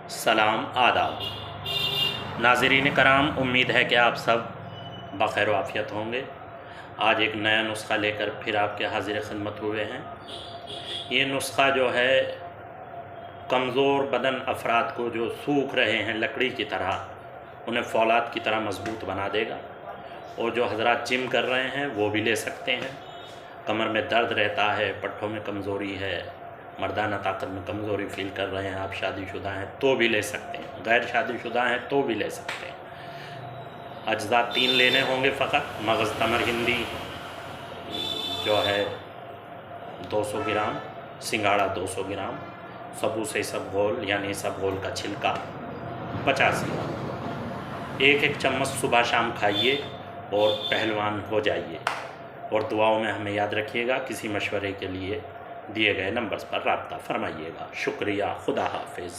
सलाम आदाब। नाज़रीन कराम, उम्मीद है कि आप सब बख़ैर आफ़ियत होंगे। आज एक नया नुस्ख़ा लेकर फिर आपके हाज़िर ख़िदमत हुए हैं। ये नुस्ख़ा जो है कमज़ोर बदन अफराद को जो सूख रहे हैं लकड़ी की तरह, उन्हें फ़ौलाद की तरह मज़बूत बना देगा। और जो हज़रात जिम कर रहे हैं वो भी ले सकते हैं। कमर में दर्द रहता है, पट्ठों में कमज़ोरी है, मर्दाना ताकत में कमज़ोरी फ़ील कर रहे हैं, आप शादीशुदा हैं तो भी ले सकते हैं, गैर शादीशुदा हैं तो भी ले सकते हैं। अज्ज़ा 3 लेने होंगे फ़कत। मगज़ तमर हिंदी जो है 200 ग्राम, सिंगाड़ा 200 ग्राम, सबू से इसबगोल यानी इसबगोल का छिलका 50 ग्राम। एक चम्मच सुबह शाम खाइए और पहलवान हो जाइए। और दुआओं में हमें याद रखिएगा। किसी मशवरे के लिए दिए गए नंबर्स पर राब्ता फरमाइएगा। शुक्रिया। खुदा हाफिज़।